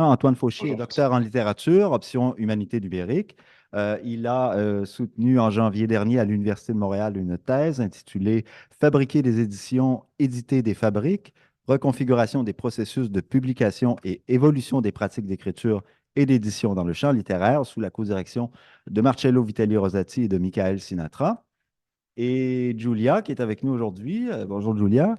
Antoine Fauchier est Bonjour docteur François. en littérature, option humanité numérique. Il a soutenu en janvier dernier à l'Université de Montréal une thèse intitulée Fabriquer des éditions, éditer des fabriques, reconfiguration des processus de publication et évolution des pratiques d'écriture et d'édition dans le champ littéraire sous la co-direction de Marcello Vitelli Rosati et de Michael Sinatra. Et Julia, qui est avec nous aujourd'hui, bonjour Julia,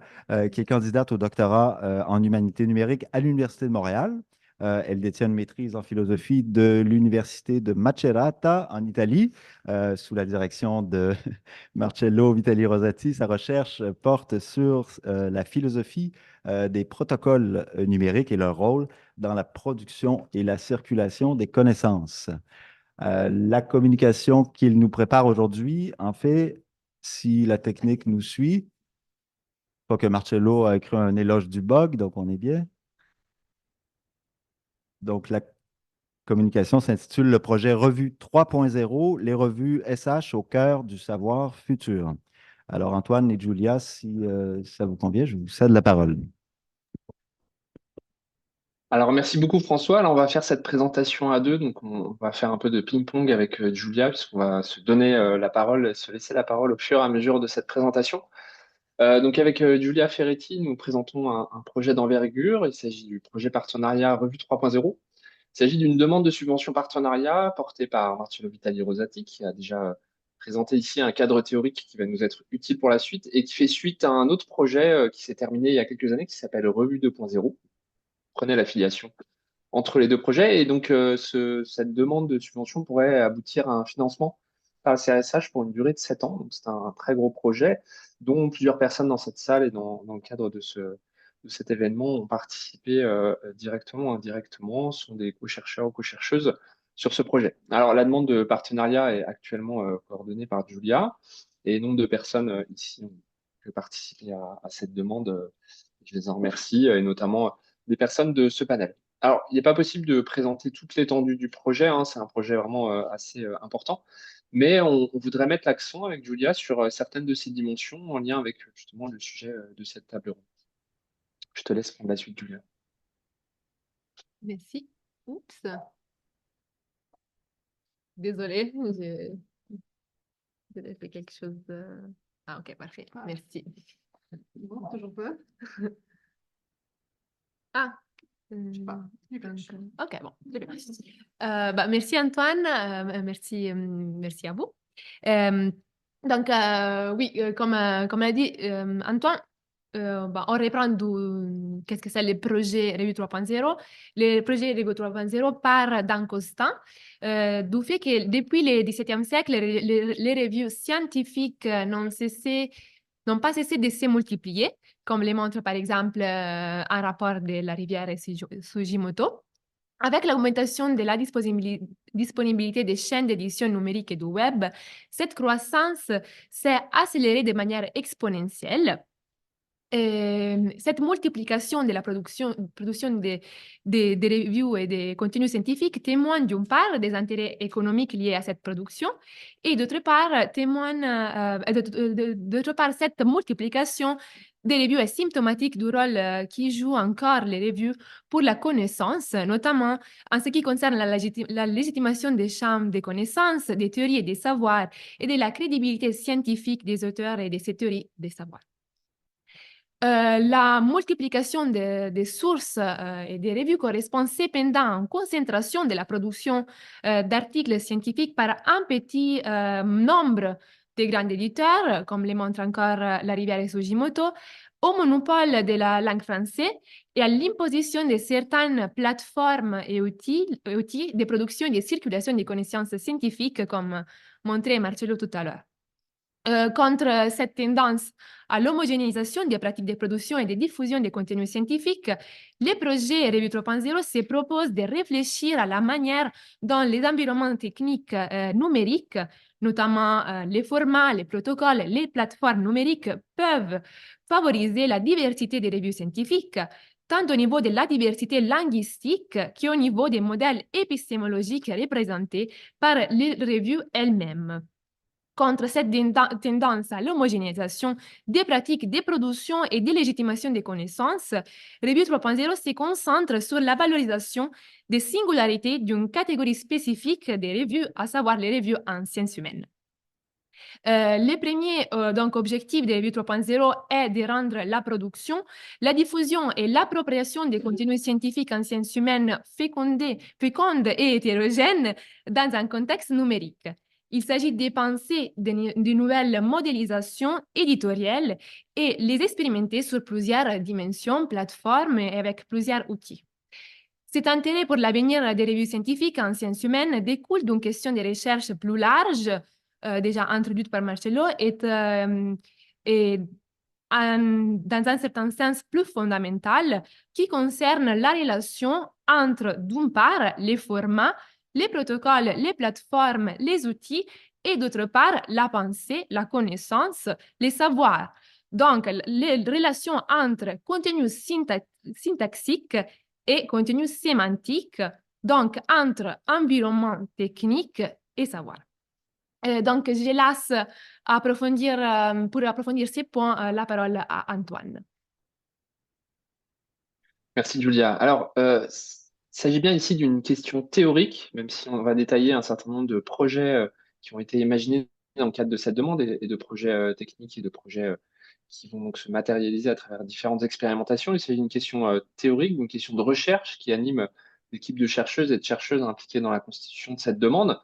qui est candidate au doctorat en humanité numérique à l'Université de Montréal. Elle détient une maîtrise en philosophie de l'Université de Macerata en Italie, sous la direction de Marcello Vitali Rosati. Sa recherche porte sur la philosophie des protocoles numériques et leur rôle dans la production et la circulation des connaissances. La communication qu'il nous prépare aujourd'hui, en fait, si la technique nous suit, pas que Marcello a écrit un éloge du bug, donc on est bien. Donc, la communication s'intitule le projet Revue 3.0, les revues SH au cœur du savoir futur. Alors, Antoine et Julia, si ça vous convient, je vous cède la parole. Alors merci beaucoup François. Alors on va faire cette présentation à deux, donc on va faire un peu de ping-pong avec Julia, puisqu'on va se donner la parole, se laisser la parole au fur et à mesure de cette présentation. Donc avec Julia Ferretti, nous présentons un projet d'envergure. Il s'agit du projet partenariat Revue 3.0. Il s'agit d'une demande de subvention partenariat portée par Marcello Vitali Rosati, qui a déjà présenté ici un cadre théorique qui va nous être utile pour la suite et qui fait suite à un autre projet qui s'est terminé il y a quelques années qui s'appelle Revue 2.0. Prenez l'affiliation entre les deux projets. Et donc, cette demande de subvention pourrait aboutir à un financement par le CRSH pour une durée de 7 ans. Donc, c'est un très gros projet dont plusieurs personnes dans cette salle et dans le cadre de cet événement ont participé directement ou indirectement, sont des co-chercheurs ou co-chercheuses sur ce projet. Alors, la demande de partenariat est actuellement coordonnée par Julia et nombre de personnes ici ont pu participer à cette demande. Je les en remercie, et notamment des personnes de ce panel. Alors, il n'est pas possible de présenter toute l'étendue du projet, hein, c'est un projet vraiment assez important, mais on voudrait mettre l'accent avec Julia sur certaines de ces dimensions en lien avec justement le sujet de cette table ronde. Je te laisse prendre la suite, Julia. Merci. Oups. Désolée, j'ai fait quelque chose de... Ah, ok, parfait. Merci. Bon, toujours pas. Ah. Je sais pas. Ok, bon, très bien. Merci Antoine, merci à vous. Oui, comme l'a dit Antoine, on reprend qu'est-ce que c'est le projet Revue 3.0. Le projet Revue 3.0 part d'un constat du fait que depuis le XVIIe siècle, les revues scientifiques n'ont pas cessé de se multiplier, comme le montre par exemple un rapport de la rivière Sugimoto. Avec l'augmentation de la disponibilité des chaînes d'édition numérique et du web, cette croissance s'est accélérée de manière exponentielle. Cette multiplication de la production des reviews et des contenus scientifiques témoigne d'une part des intérêts économiques liés à cette production et d'autre part, d'autre part cette multiplication des reviews est symptomatique du rôle qui jouent encore les reviews pour la connaissance, notamment en ce qui concerne la légitimation des champs des connaissances, des théories et des savoirs et de la crédibilité scientifique des auteurs et de ces théories des savoirs. La multiplication des sources et des revues correspond cependant à une concentration de la production d'articles scientifiques par un petit nombre de grands éditeurs, comme le montre encore la rivière Sugimoto, au monopole de la langue française et à l'imposition de certaines plateformes et outils de production et de circulation des connaissances scientifiques, comme montré Marcello tout à l'heure. Contre cette tendance à l'homogénéisation des pratiques de production et de diffusion des contenus scientifiques, le projet Revue 3.0 se propose de réfléchir à la manière dont les environnements techniques numériques, notamment les formats, les protocoles, les plateformes numériques, peuvent favoriser la diversité des revues scientifiques, tant au niveau de la diversité linguistique qu'au niveau des modèles épistémologiques représentés par les revues elles-mêmes. contre cette tendance à l'homogénéisation des pratiques de production et de légitimation des connaissances, Review 3.0 se concentre sur la valorisation des singularités d'une catégorie spécifique des revues, à savoir les revues en sciences humaines. Le premier donc, objectif de Review 3.0 est de rendre la production, la diffusion et l'appropriation des contenus scientifiques en sciences humaines féconde et hétérogènes dans un contexte numérique. Il s'agit de penser de nouvelles modélisations éditoriales et les expérimenter sur plusieurs dimensions, plateformes et avec plusieurs outils. Cet intérêt pour l'avenir des revues scientifiques en sciences humaines découle d'une question de recherche plus large, déjà introduite par Marcello, et dans un certain sens plus fondamental, qui concerne la relation entre, d'une part, les formats, les protocoles, les plateformes, les outils, et d'autre part, la pensée, la connaissance, les savoirs. Donc, les relations entre contenu syntaxique et contenu sémantique, donc entre environnement technique et savoir. Donc, je laisse pour approfondir ces points la parole à Antoine. Merci Julia. Alors, il s'agit bien ici d'une question théorique, même si on va détailler un certain nombre de projets qui ont été imaginés dans le cadre de cette demande et de projets techniques et de projets qui vont donc se matérialiser à travers différentes expérimentations. Il s'agit d'une question théorique, d'une question de recherche qui anime l'équipe de chercheuses et de chercheuses impliquées dans la constitution de cette demande,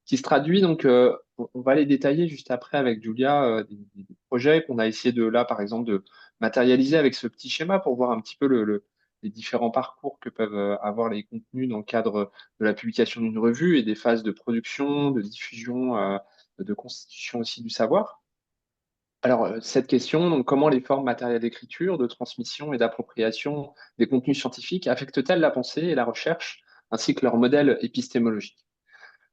qui se traduit donc, on va les détailler juste après avec Julia, des projets qu'on a essayé de là, par exemple, de matérialiser avec ce petit schéma pour voir un petit peu les différents parcours que peuvent avoir les contenus dans le cadre de la publication d'une revue et des phases de production, de diffusion, de constitution aussi du savoir. Alors, cette question, donc, comment les formes matérielles d'écriture, de transmission et d'appropriation des contenus scientifiques affectent-elles la pensée et la recherche, ainsi que leur modèle épistémologique?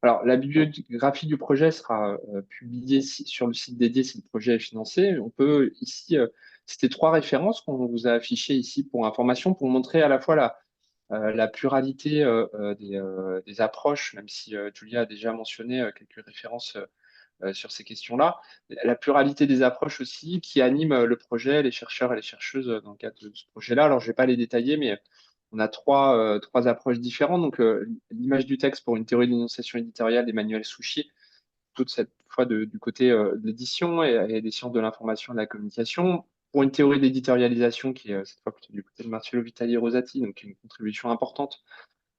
Alors, la bibliographie du projet sera publiée sur le site dédié si le projet est financé. On peut ici citer 3 références qu'on vous a affichées ici pour information, pour montrer à la fois la pluralité des approches, même si Julia a déjà mentionné quelques références sur ces questions-là. La pluralité des approches aussi qui animent le projet, les chercheurs et les chercheuses dans le cadre de ce projet-là. Alors, je ne vais pas les détailler, mais on a trois approches différentes. Donc, l'image du texte pour une théorie de l'énonciation éditoriale d'Emmanuel Souchier, toute cette fois du côté de l'édition et des sciences de l'information et de la communication. Pour une théorie d'éditorialisation qui est cette fois plutôt du côté de Marcello Vitali et Rosati, donc une contribution importante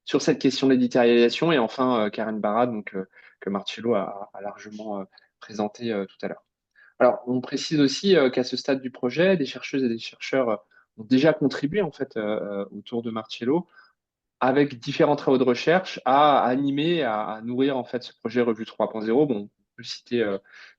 sur cette question d'éditorialisation. Et enfin, Karen Barad, donc, que Marcello a largement présenté tout à l'heure. Alors, on précise aussi qu'à ce stade du projet, des chercheuses et des chercheurs ont déjà contribué en fait autour de Marcello avec différents travaux de recherche à animer, à nourrir en fait ce projet Revue 3.0. Bon, on peut citer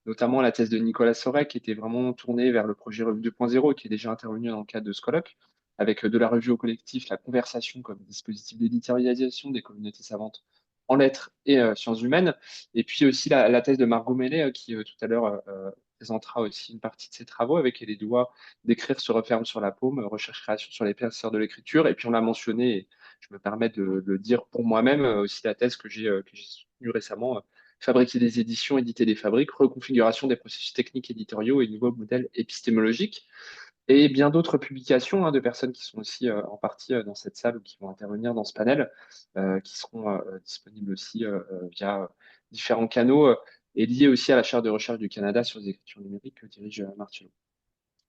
notamment la thèse de Nicolas Sorek qui était vraiment tournée vers le projet Revue 2.0 et qui est déjà intervenu dans le cadre de ce colloque, avec de la revue au collectif, la conversation comme dispositif d'éditorialisation des communautés savantes en lettres et sciences humaines, et puis aussi la thèse de Margot Mellet qui tout à l'heure présentera aussi une partie de ses travaux avec Et les doigts d'écrire se referment sur la paume, recherche-création sur les pierceurs de l'écriture, et puis on l'a mentionné, et je me permets de le dire pour moi-même, aussi la thèse que j'ai soutenue récemment, fabriquer des éditions, éditer des fabriques, reconfiguration des processus techniques éditoriaux et nouveaux modèles épistémologiques, et bien d'autres publications de personnes qui sont aussi en partie dans cette salle ou qui vont intervenir dans ce panel, qui seront disponibles aussi via différents canaux et liés aussi à la chaire de recherche du Canada sur les écritures numériques que dirige Marcello.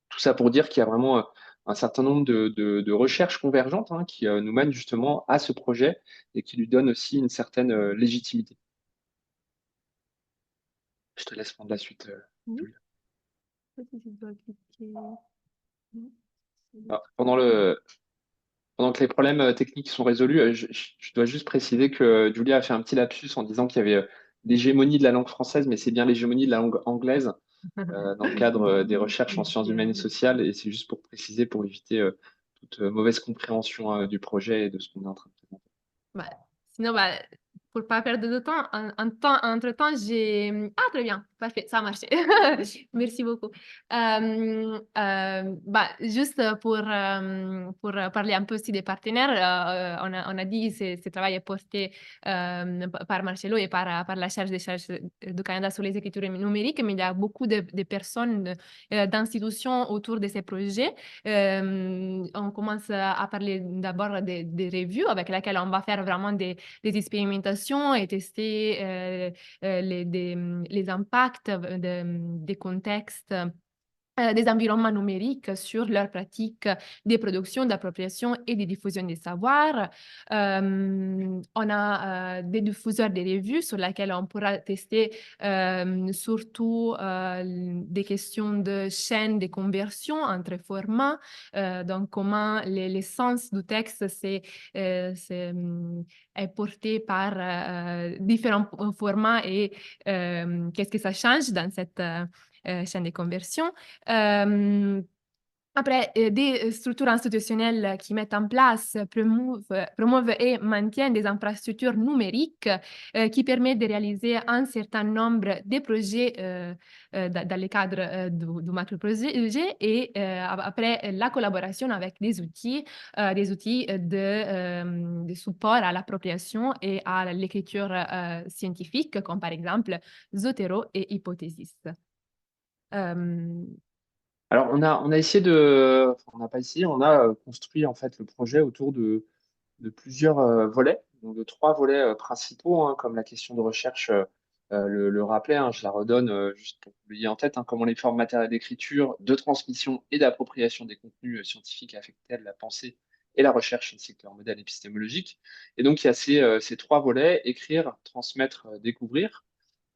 Tout ça pour dire qu'il y a vraiment un certain nombre de recherches convergentes qui nous mènent justement à ce projet et qui lui donnent aussi une certaine légitimité. Je te laisse prendre la suite, Julia. Alors, pendant que les problèmes techniques sont résolus, je dois juste préciser que Julia a fait un petit lapsus en disant qu'il y avait l'hégémonie de la langue française, mais c'est bien l'hégémonie de la langue anglaise dans le cadre des recherches en sciences humaines et sociales, et c'est juste pour préciser, pour éviter toute mauvaise compréhension du projet et de ce qu'on est en train de présenter. Sinon, pour ne pas perdre de temps, entre-temps, j'ai... Ah, très bien. parfait, ça a marché. Merci beaucoup. Bah, juste pour parler un peu aussi des partenaires, on a dit que ce travail est porté par Marcello et par la charge des charges du Canada sur les écritures numériques, mais il y a beaucoup de personnes, d'institutions autour de ces projets. On commence à parler d'abord des reviews avec lesquelles on va faire vraiment des expérimentations et tester les impacts des contextes, des environnements numériques sur leurs pratiques de production, d'appropriation et de diffusion des savoirs. On a des diffuseurs de revues sur lesquels on pourra tester surtout des questions de chaîne de conversion entre formats, donc comment l'essence du texte est porté par différents formats et qu'est-ce que ça change dans cette chaîne de conversion. Après, des structures institutionnelles qui mettent en place, promouvent et maintiennent des infrastructures numériques qui permettent de réaliser un certain nombre de projets dans le cadre du macro-projet et après la collaboration avec des outils de support à l'appropriation et à l'écriture scientifique, comme par exemple Zotero et Hypothesis. Alors, on a essayé de, enfin, on n'a pas essayé, on a construit en fait le projet autour de plusieurs volets, donc de 3 volets principaux, hein, comme la question de recherche le rappelait, hein, je la redonne juste pour que vous l'ayez en tête, hein, comment les formes matérielles d'écriture, de transmission et d'appropriation des contenus scientifiques affectent-elles la pensée et la recherche ainsi que leur modèle épistémologique. Et donc, il y a ces 3 volets, écrire, transmettre, découvrir.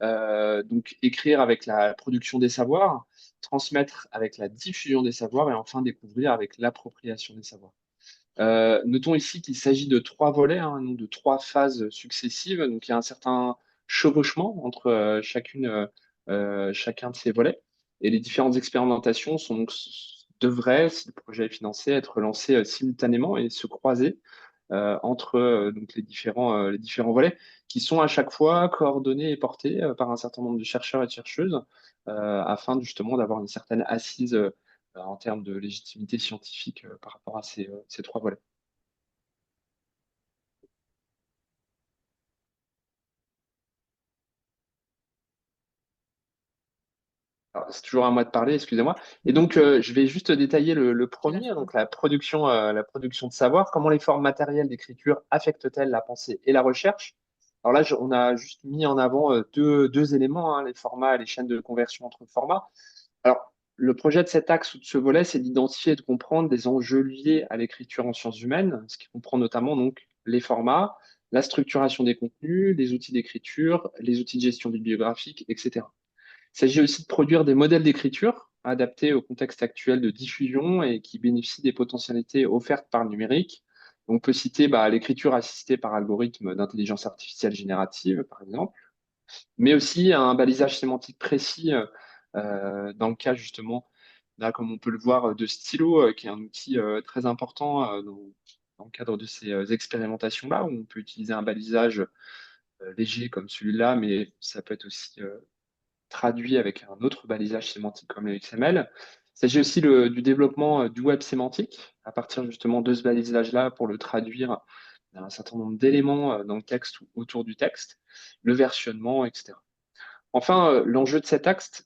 Donc, écrire avec la production des savoirs, transmettre avec la diffusion des savoirs et enfin découvrir avec l'appropriation des savoirs. Notons ici qu'il s'agit de 3 volets, hein, non de 3 phases successives. Donc, il y a un certain chevauchement entre chacun de ces volets. Et les différentes expérimentations devraient, si le projet est financé, être lancées simultanément et se croiser entre donc les différents volets qui sont à chaque fois coordonnés et portés par un certain nombre de chercheurs et de chercheuses afin justement d'avoir une certaine assise en termes de légitimité scientifique par rapport à ces 3 volets. C'est toujours à moi de parler, excusez-moi. Et donc, je vais juste détailler le premier, donc la production de savoir. Comment les formes matérielles d'écriture affectent-elles la pensée et la recherche? Alors là, on a juste mis en avant deux éléments, hein, les formats et les chaînes de conversion entre formats. Alors, le projet de cet axe ou de ce volet, c'est d'identifier et de comprendre des enjeux liés à l'écriture en sciences humaines, ce qui comprend notamment donc les formats, la structuration des contenus, les outils d'écriture, les outils de gestion bibliographique, etc. Il s'agit aussi de produire des modèles d'écriture adaptés au contexte actuel de diffusion et qui bénéficient des potentialités offertes par le numérique. On peut citer l'écriture assistée par algorithme d'intelligence artificielle générative, par exemple, mais aussi un balisage sémantique précis dans le cas justement, là, comme on peut le voir, de Stylo, qui est un outil très important dans le cadre de ces expérimentations-là, où on peut utiliser un balisage léger comme celui-là, mais ça peut être aussi traduit avec un autre balisage sémantique comme le XML. Il s'agit aussi du développement du web sémantique à partir justement de ce balisage-là pour le traduire un certain nombre d'éléments dans le texte ou autour du texte, le versionnement, etc. Enfin, l'enjeu de cet axe,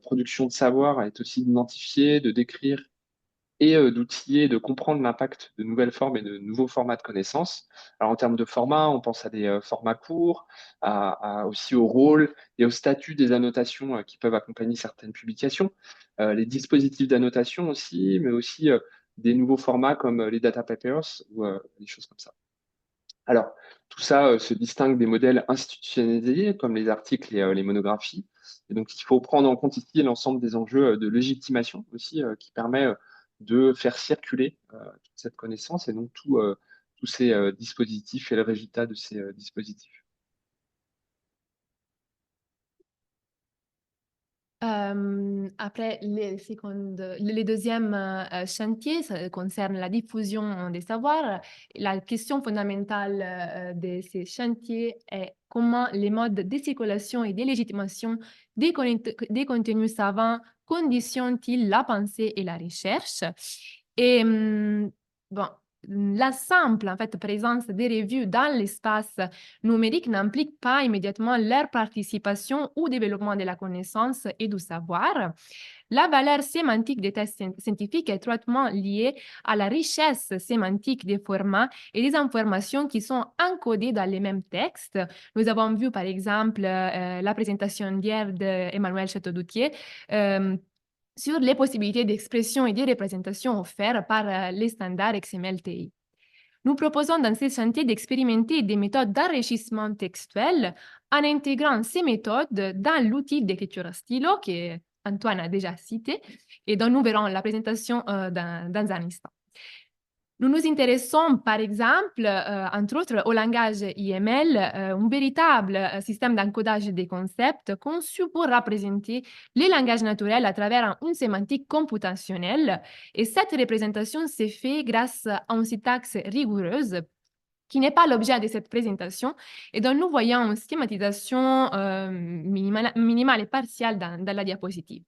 production de savoir est aussi d'identifier, de décrire et d'outiller, de comprendre l'impact de nouvelles formes et de nouveaux formats de connaissances. Alors en termes de format, on pense à des formats courts, aussi au rôle et au statut des annotations qui peuvent accompagner certaines publications, les dispositifs d'annotation aussi, mais aussi des nouveaux formats comme les data papers ou des choses comme ça. Alors, tout ça se distingue des modèles institutionnalisés, comme les articles et les monographies. Et donc, il faut prendre en compte ici l'ensemble des enjeux de légitimation aussi, qui permet de faire circuler toute cette connaissance et donc tous ces dispositifs et le résultat de ces dispositifs. Après, les deuxièmes chantiers, ça concerne la diffusion des savoirs. La question fondamentale de ces chantiers est comment les modes de circulation et de légitimation des contenus savants conditionnent-ils la pensée et la recherche? Et bon, la simple en fait, présence des revues dans l'espace numérique n'implique pas immédiatement leur participation au développement de la connaissance et du savoir. La valeur sémantique des tests scientifiques est étroitement liée à la richesse sémantique des formats et des informations qui sont encodées dans les mêmes textes. Nous avons vu par exemple la présentation d'hier d'Emmanuel Chateaudoutier sur les possibilités d'expression et de représentation offertes par les standards XML-TI. Nous proposons dans ces chantiers d'expérimenter des méthodes d'enrichissement textuel en intégrant ces méthodes dans l'outil d'écriture à stylo que Antoine a déjà cité et dont nous verrons la présentation dans un instant. Nous nous intéressons, par exemple, entre autres, au langage IML, un véritable système d'encodage des concepts conçu pour représenter les langages naturels à travers une sémantique computationnelle. Et cette représentation s'est faite grâce à une syntaxe rigoureuse qui n'est pas l'objet de cette présentation et dont nous voyons une schématisation minimale et partielle dans la diapositive.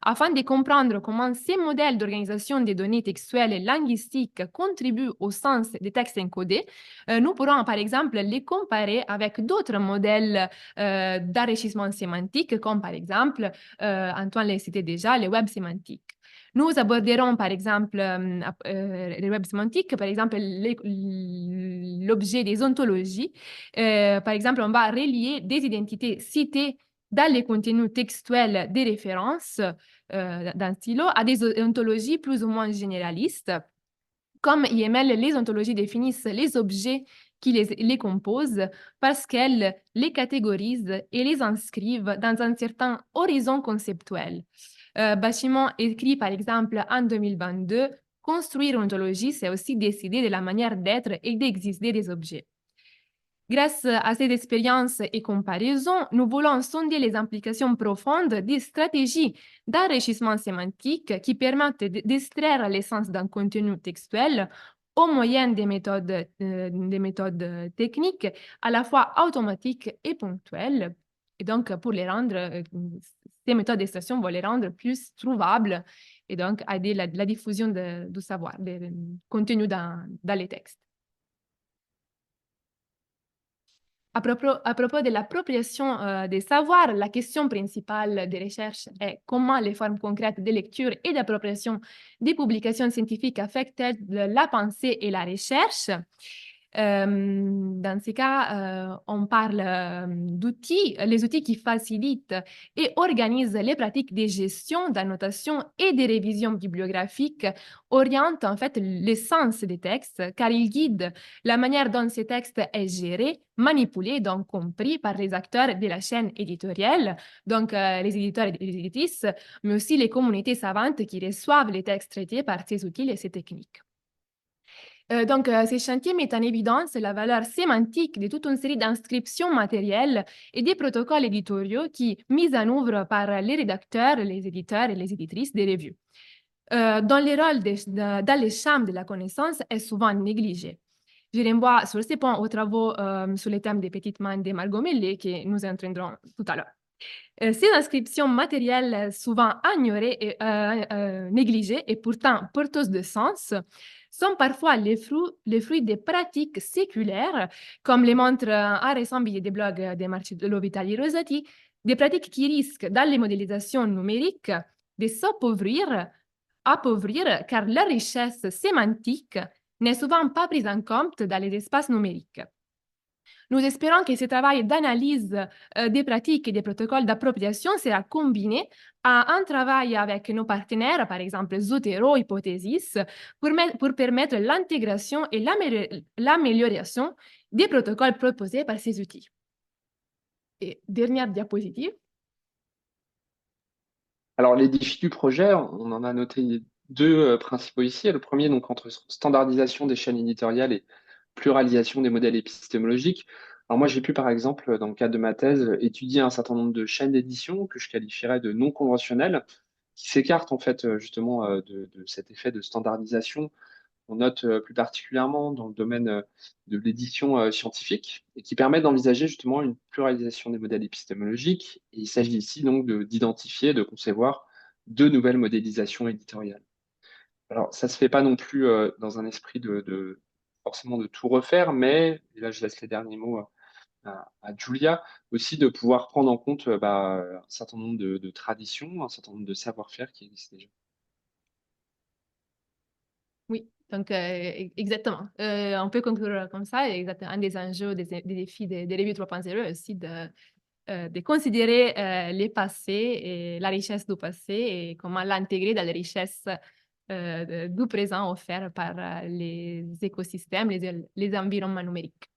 Afin de comprendre comment ces modèles d'organisation des données textuelles et linguistiques contribuent au sens des textes encodés, nous pourrons par exemple les comparer avec d'autres modèles d'enrichissement sémantique, comme par exemple, Antoine l'a cité déjà, les web sémantiques. Nous aborderons par exemple les web sémantiques, par exemple l'objet des ontologies. Par exemple, on va relier des identités citées dans les contenus textuels des références d'un stylo à des ontologies plus ou moins généralistes. Comme IML, les ontologies définissent les objets qui les composent parce qu'elles les catégorisent et les inscrivent dans un certain horizon conceptuel. Bâtiment écrit par exemple en 2022, construire une ontologie, c'est aussi décider de la manière d'être et d'exister des objets. Grâce à ces expériences et comparaisons, nous voulons sonder les implications profondes des stratégies d'enrichissement sémantique qui permettent d'extraire l'essence d'un contenu textuel au moyen des méthodes techniques à la fois automatiques et ponctuelles. Et donc, pour les rendre, ces méthodes d'extraction vont les rendre plus trouvables et donc aider la diffusion du savoir, des contenus dans les textes. À propos de l'appropriation des savoirs, la question principale des recherches est comment les formes concrètes de lecture et d'appropriation des publications scientifiques affectent la pensée et la recherche. Dans ces cas, on parle d'outils, les outils qui facilitent et organisent les pratiques de gestion, d'annotation et de révision bibliographique orientent en fait l'essence des textes car ils guident la manière dont ces textes est géré, manipulé, donc compris par les acteurs de la chaîne éditoriale, donc les éditeurs et les éditrices, mais aussi les communautés savantes qui reçoivent les textes traités par ces outils et ces techniques. Donc, ces chantiers mettent en évidence la valeur sémantique de toute une série d'inscriptions matérielles et des protocoles éditoriaux qui, mis en œuvre par les rédacteurs, les éditeurs et les éditrices des revues. Dont le rôle dans les champs de la connaissance est souvent négligé. Je renvoie sur ces points aux travaux sur les thèmes des petites mains de Margot Mellet que nous entraînerons tout à l'heure. Ces inscriptions matérielles, souvent ignorées et négligées et pourtant porteuses de sens, sont parfois les fruits des pratiques séculaires, comme les montre un récent billet de blog de Marcello Vitali Rosati, des pratiques qui risquent, dans les modélisations numériques, de s'appauvrir car la richesse sémantique n'est souvent pas prise en compte dans les espaces numériques. Nous espérons que ce travail d'analyse des pratiques et des protocoles d'appropriation sera combiné à un travail avec nos partenaires, par exemple Zotero, Hypothesis, pour permettre l'intégration et l'amélioration des protocoles proposés par ces outils. Et dernière diapositive. Alors, les défis du projet, on en a noté deux principaux ici. Le premier, donc, entre standardisation des chaînes éditoriales et pluralisation des modèles épistémologiques. Alors moi, j'ai pu, par exemple, dans le cadre de ma thèse, étudier un certain nombre de chaînes d'édition que je qualifierais de non conventionnelles, qui s'écartent en fait justement de cet effet de standardisation. On note plus particulièrement dans le domaine de l'édition scientifique et qui permet d'envisager justement une pluralisation des modèles épistémologiques. Et il s'agit ici donc d'identifier, de concevoir de nouvelles modélisations éditoriales. Alors, ça se fait pas non plus dans un esprit forcément de tout refaire, mais et là je laisse les derniers mots à Julia, aussi de pouvoir prendre en compte un certain nombre de traditions, un certain nombre de savoir-faire qui existent déjà. Oui, donc exactement. On peut conclure comme ça. Exactement. Un des enjeux, des défis des revues 3.0 est aussi de considérer les passés et la richesse du passé et comment l'intégrer dans les richesses du présent offertes par les écosystèmes, les environnements numériques.